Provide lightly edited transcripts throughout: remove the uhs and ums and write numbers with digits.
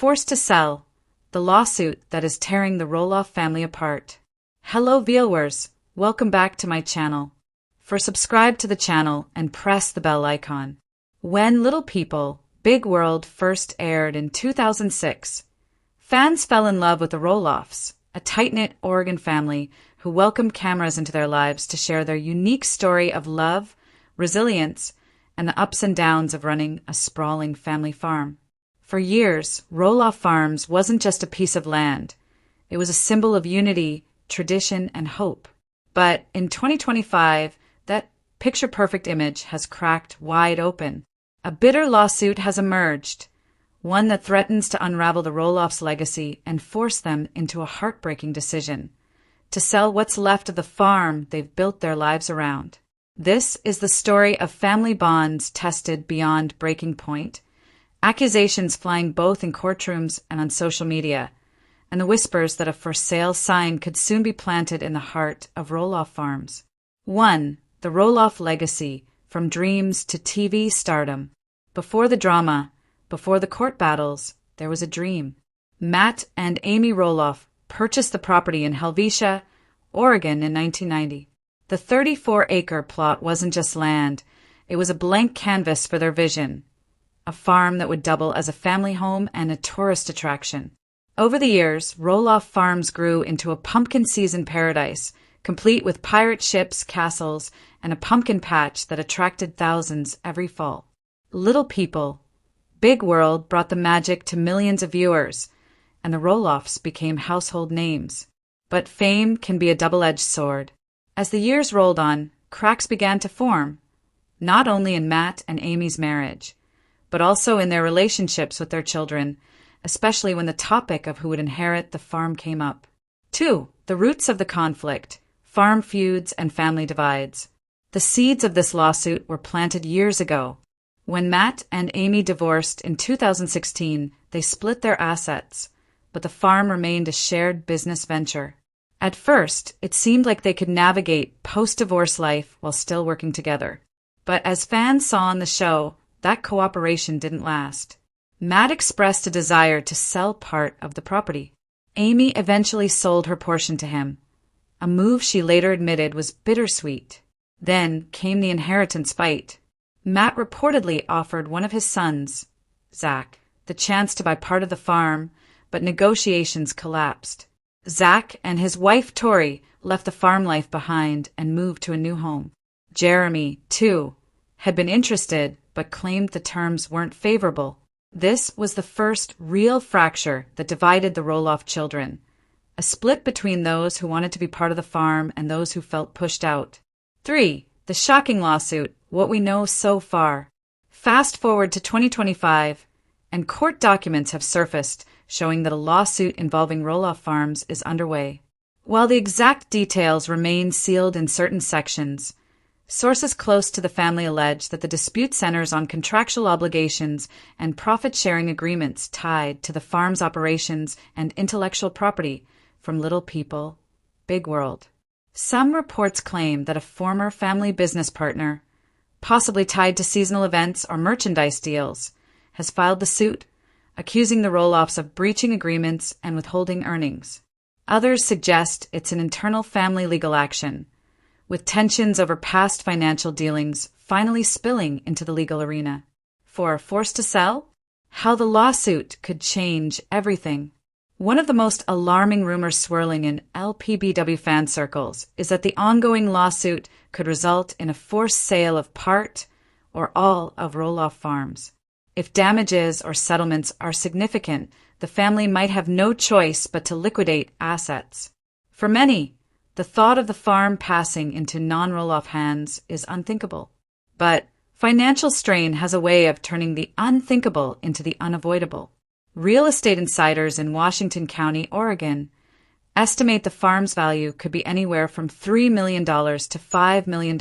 Forced to sell, the lawsuit that is tearing the Roloff family apart. Hello viewers, welcome back to my channel. Subscribe to the channel and press the bell icon. When Little People, Big World first aired in 2006, fans fell in love with the Roloffs, a tight-knit Oregon family who welcomed cameras into their lives to share their unique story of love, resilience, and the ups and downs of running a sprawling family farm. For years, Roloff Farms wasn't just a piece of land. It was a symbol of unity, tradition, and hope. But in 2025, that picture-perfect image has cracked wide open. A bitter lawsuit has emerged, one that threatens to unravel the Roloffs' legacy and force them into a heartbreaking decision: to sell what's left of the farm they've built their lives around. This is the story of family bonds tested beyond breaking point, accusations flying both in courtrooms and on social media, and the whispers that a for sale sign could soon be planted in the heart of Roloff Farms. 1. The Roloff legacy, from dreams to TV stardom. Before the drama, before the court battles, there was a dream. Matt and Amy Roloff purchased the property in Helvetia, Oregon in 1990. The 34-acre plot wasn't just land, it was a blank canvas for their vision. A farm that would double as a family home and a tourist attraction. Over the years, Roloff Farms grew into a pumpkin season paradise, complete with pirate ships, castles, and a pumpkin patch that attracted thousands every fall. Little People, Big World brought the magic to millions of viewers, and the Roloffs became household names. But fame can be a double-edged sword. As the years rolled on, cracks began to form, not only in Matt and Amy's marriage, but also in their relationships with their children, especially when the topic of who would inherit the farm came up. 2. The roots of the conflict, farm feuds and family divides. The seeds of this lawsuit were planted years ago. When Matt and Amy divorced in 2016, they split their assets, but the farm remained a shared business venture. At first, it seemed like they could navigate post-divorce life while still working together. But as fans saw on the show, that cooperation didn't last. Matt expressed a desire to sell part of the property. Amy eventually sold her portion to him, a move she later admitted was bittersweet. Then came the inheritance fight. Matt reportedly offered one of his sons, Zach, the chance to buy part of the farm, but negotiations collapsed. Zach and his wife Tori left the farm life behind and moved to a new home. Jeremy, too, had been interested but claimed the terms weren't favorable. This was the first real fracture that divided the Roloff children, a split between those who wanted to be part of the farm and those who felt pushed out. 3. The shocking lawsuit, what we know so far. Fast forward to 2025, and court documents have surfaced showing that a lawsuit involving Roloff Farms is underway. While the exact details remain sealed in certain sections, sources close to the family allege that the dispute centers on contractual obligations and profit-sharing agreements tied to the farm's operations and intellectual property from Little People, Big World. Some reports claim that a former family business partner, possibly tied to seasonal events or merchandise deals, has filed the suit, accusing the Roloffs of breaching agreements and withholding earnings. Others suggest it's an internal family legal action, with tensions over past financial dealings finally spilling into the legal arena. 4. Forced to sell? How the lawsuit could change everything. One of the most alarming rumors swirling in LPBW fan circles is that the ongoing lawsuit could result in a forced sale of part or all of Roloff Farms. If damages or settlements are significant, the family might have no choice but to liquidate assets. For many, the thought of the farm passing into non-Roloff hands is unthinkable. But financial strain has a way of turning the unthinkable into the unavoidable. Real estate insiders in Washington County, Oregon, estimate the farm's value could be anywhere from $3 million to $5 million,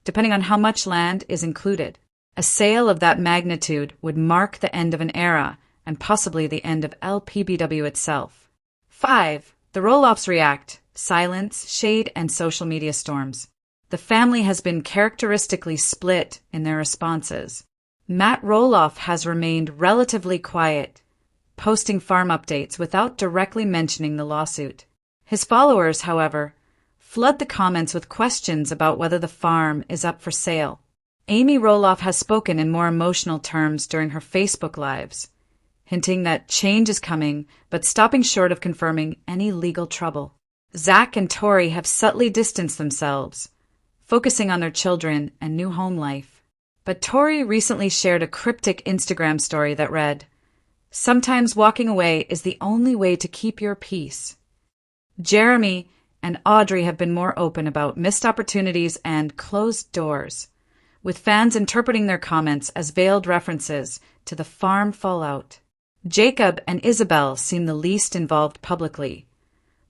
depending on how much land is included. A sale of that magnitude would mark the end of an era and possibly the end of LPBW itself. 5. The Roloffs react: silence, shade, and social media storms. The family has been characteristically split in their responses. Matt Roloff has remained relatively quiet, posting farm updates without directly mentioning the lawsuit. His followers, however, flood the comments with questions about whether the farm is up for sale. Amy Roloff has spoken in more emotional terms during her Facebook Lives, hinting that change is coming, but stopping short of confirming any legal trouble. Zach and Tori have subtly distanced themselves, focusing on their children and new home life. But Tori recently shared a cryptic Instagram story that read, "Sometimes walking away is the only way to keep your peace." Jeremy and Audrey have been more open about missed opportunities and closed doors, with fans interpreting their comments as veiled references to the farm fallout. Jacob and Isabel seem the least involved publicly,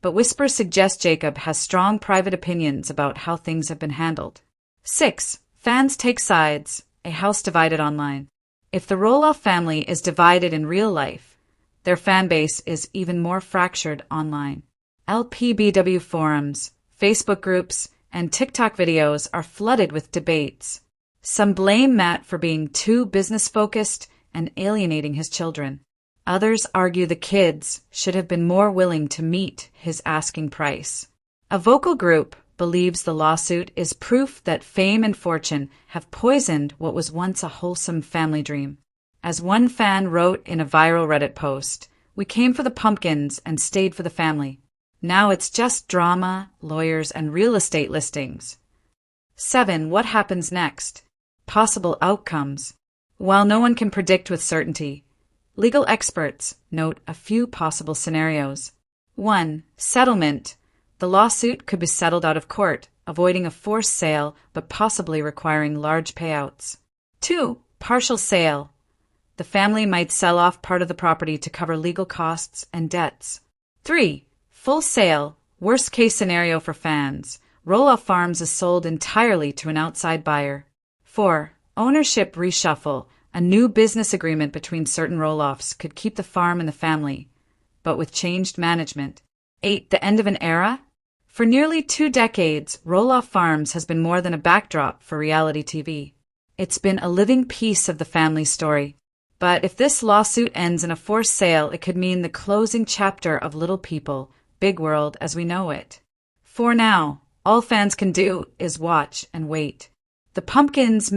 but whispers suggest Jacob has strong private opinions about how things have been handled. 6. Fans take sides, a house divided online. If the Roloff family is divided in real life, their fan base is even more fractured online. LPBW forums, Facebook groups, and TikTok videos are flooded with debates. Some blame Matt for being too business-focused and alienating his children. Others argue the kids should have been more willing to meet his asking price. A vocal group believes the lawsuit is proof that fame and fortune have poisoned what was once a wholesome family dream. As one fan wrote in a viral Reddit post, "We came for the pumpkins and stayed for the family. Now it's just drama, lawyers, and real estate listings." 7. What happens next? Possible outcomes. While no one can predict with certainty, legal experts note a few possible scenarios. 1. Settlement. The lawsuit could be settled out of court, avoiding a forced sale but possibly requiring large payouts. 2. Partial sale. The family might sell off part of the property to cover legal costs and debts. 3. Full sale. Worst case scenario for fans. Roloff Farms is sold entirely to an outside buyer. 4. Ownership reshuffle. A new business agreement between certain Roloffs could keep the farm in the family, but with changed management. 8. The end of an era? For nearly 2 decades, Roloff Farms has been more than a backdrop for reality TV. It's been a living piece of the family story. But if this lawsuit ends in a forced sale, it could mean the closing chapter of Little People, Big World as we know it. For now, all fans can do is watch and wait. The pumpkins may